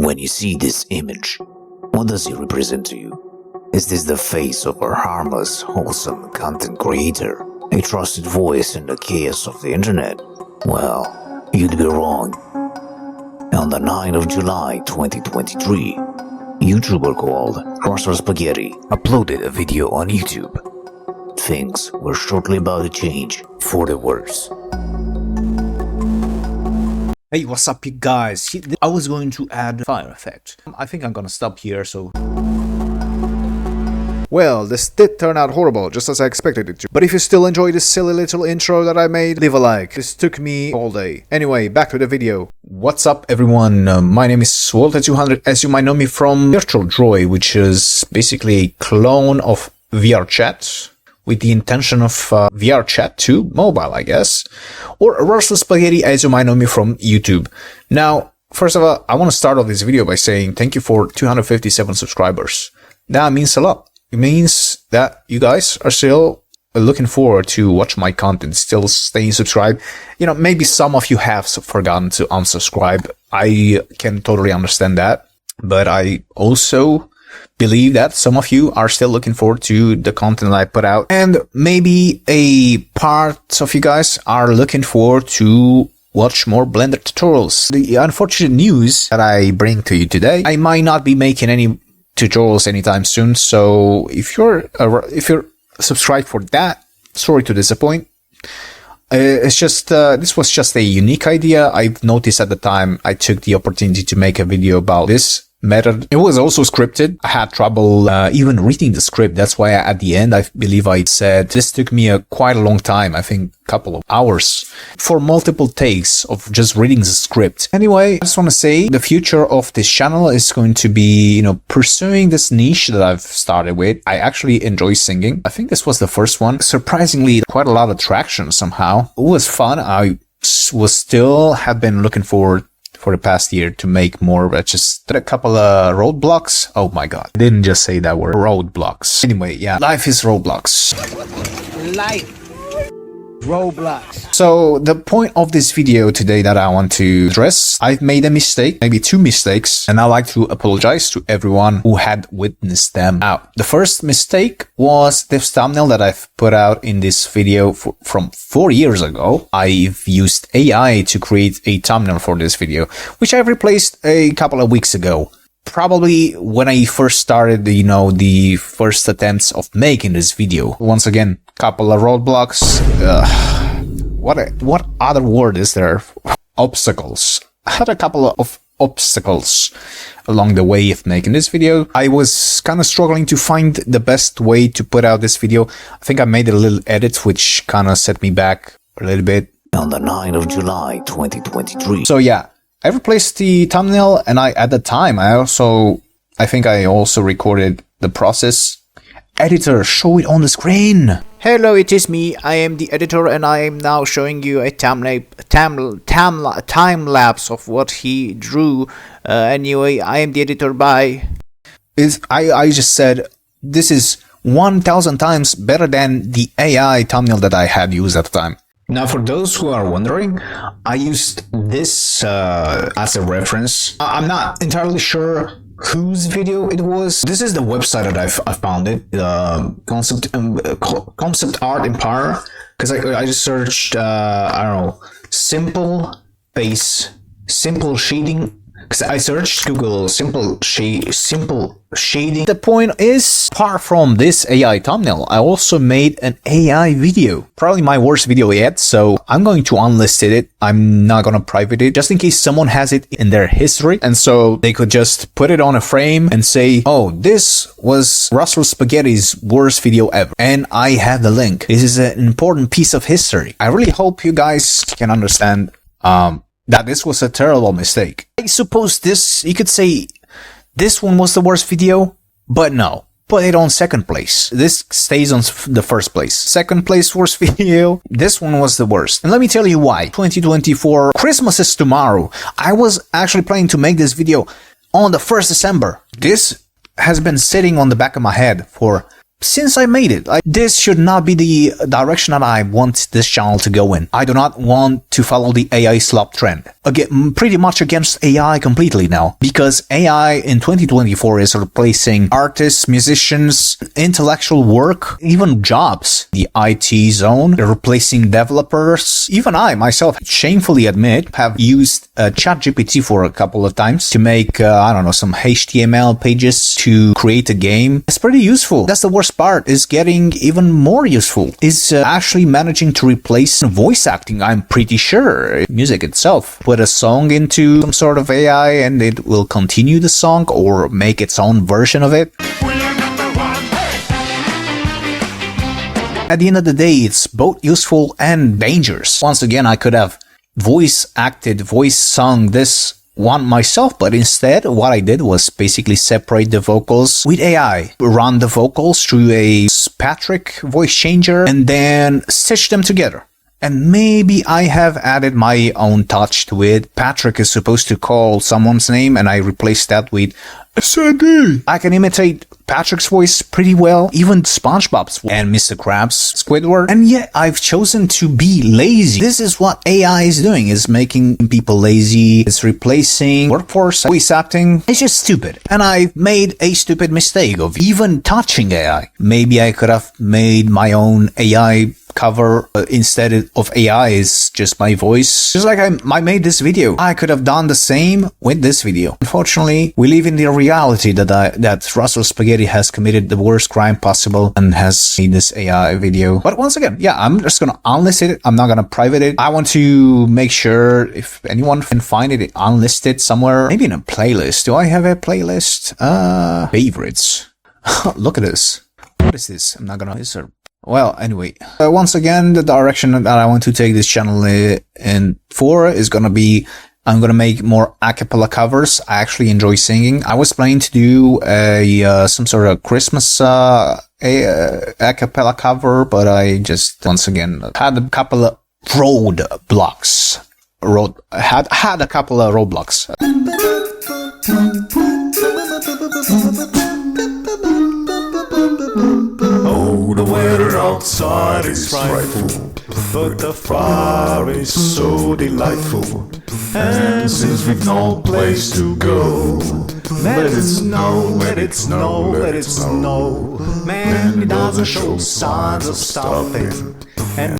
When you see this image, what does it represent to you? Is this the face of a harmless, wholesome content creator? A trusted voice in the chaos of the internet? Well, you'd be wrong. On the 9th of July 2023, YouTuber called RustledSpaghetti uploaded a video on YouTube. Things were shortly about to change for the worse. Hey, what's up you guys? I was going to add fire effect. I think I'm gonna stop here, so... Well, this did turn out horrible, just as I expected it to. But if you still enjoy this silly little intro that I made, leave a like. This took me all day. Anyway, back to the video. What's up everyone? My name is shoutout, as you might know me from Virtual Droid, which is basically a clone of VR chat, with the intention of VR chat to mobile, I guess. Or RustledSpaghetti, as you might know me from YouTube. Now, first of all, I want to start off this video by saying thank you for 257 subscribers. That means a lot. It means that you guys are still looking forward to watch my content, still staying subscribed. You know, maybe some of you have forgotten to unsubscribe. I can totally understand that. But I also believe that some of you are still looking forward to the content I put out. And maybe a part of you guys are looking forward to watch more Blender tutorials. The unfortunate news that I bring to you today, I might not be making any tutorials anytime soon, so if you're subscribed for that, sorry to disappoint. It's just this was just a unique idea. I've noticed at the time I took the opportunity to make a video about this method. It was also scripted. I had trouble even reading the script. That's why at the end I believe I said this took me quite a long time. I think a couple of hours for multiple takes of just reading the script. Anyway, I just want to say the future of this channel is going to be, you know, pursuing this niche that I've started with. I actually enjoy singing. I think this was the first one. Surprisingly, quite a lot of traction somehow. It was fun. I have been looking forward for the past year to make more, but just did a couple of roadblocks. Oh my god, I didn't just say that word. Roadblocks. Anyway, yeah, life is roadblocks. Life. Roblox. So the point of this video today that I want to address, I've made a mistake, maybe two mistakes, and I'd like to apologize to everyone who had witnessed them. Now, the first mistake was this thumbnail that I've put out in this video from 4 years ago. I've used AI to create a thumbnail for this video, which I replaced a couple of weeks ago. Probably when I first started, you know, the first attempts of making this video. Once again, couple of roadblocks. What other word is there? Obstacles. I had a couple of obstacles along the way of making this video. I was kind of struggling to find the best way to put out this video. I think I made a little edit which kind of set me back a little bit. On the 9th of July 2023. So yeah, I replaced the thumbnail, and at the time I think I also recorded the process. Editor, show it on the screen. Hello, it is me. I am the editor, and I am now showing you a time lapse of what he drew. Anyway, I am the editor. Bye. I just said this is 1,000 times better than the AI thumbnail that I had used at the time. Now, for those who are wondering, I used this as a reference. I'm not entirely sure whose video it was. This is the website that I found it, Concept Art Empire, because I just searched, I don't know, simple shading. Because I searched Google simple shading. The point is, apart from this AI thumbnail, I also made an AI video. Probably my worst video yet, so I'm going to unlist it. I'm not gonna private it, just in case someone has it in their history, and so they could just put it on a frame and say, oh, this was RustledSpaghetti's worst video ever. And I have the link. This is an important piece of history. I really hope you guys can understand, that this was a terrible mistake. I suppose you could say this one was the worst video, but no. Put it on second place. This stays on the first place. Second place worst video. This one was the worst. And let me tell you why. 2024, Christmas is tomorrow. I was actually planning to make this video on the 1st December. This has been sitting on the back of my head for since I made it, this should not be the direction that I want this channel to go in. I do not want to follow the AI slop trend. Again, pretty much against AI completely now, because AI in 2024 is replacing artists, musicians, intellectual work, even jobs. The IT zone, they're replacing developers. Even I, myself, shamefully admit, have used ChatGPT for a couple of times to make, I don't know, some HTML pages to create a game. It's pretty useful. That's the worst part, is getting even more useful, is actually managing to replace voice acting. I'm pretty sure music itself. Put a song into some sort of AI and it will continue the song or make its own version of it. At the end of the day, it's both useful and dangerous. Once again, I could have voice sung this one myself, but instead what I did was basically separate the vocals with AI, run the vocals through a Patrick voice changer, and then stitch them together. And maybe I have added my own touch to it. Patrick is supposed to call someone's name, and I replaced that with Sandy. I can imitate Patrick's voice pretty well, even SpongeBob's and Mr. Krabs, Squidward. And yet I've chosen to be lazy. This is what AI is doing, is making people lazy. It's replacing workforce voice acting. It's just stupid. And I made a stupid mistake of even touching AI. Maybe I could have made my own AI cover instead of AI is just my voice. Just like I made this video. I could have done the same with this video. Unfortunately, we live in the reality that RustledSpaghetti has committed the worst crime possible and has made this AI video. But once again, yeah, I'm just gonna unlist it. I'm not gonna private it. I want to make sure if anyone can find it unlisted somewhere, maybe in a playlist. Do I have a playlist? Favorites. Look at this. What is this? I'm not gonna. Well, anyway, once again, the direction that I want to take this channel in for is gonna be, I'm gonna make more a cappella covers. I actually enjoy singing. I was planning to do some sort of Christmas a cappella cover, but I just once again had a couple of roadblocks. Had a couple of roadblocks. Oh, the weather outside is frightful, but the fire is so delightful. And since we've no place to go, let it snow, let it snow, let it snow. Man, it doesn't show signs of stopping. And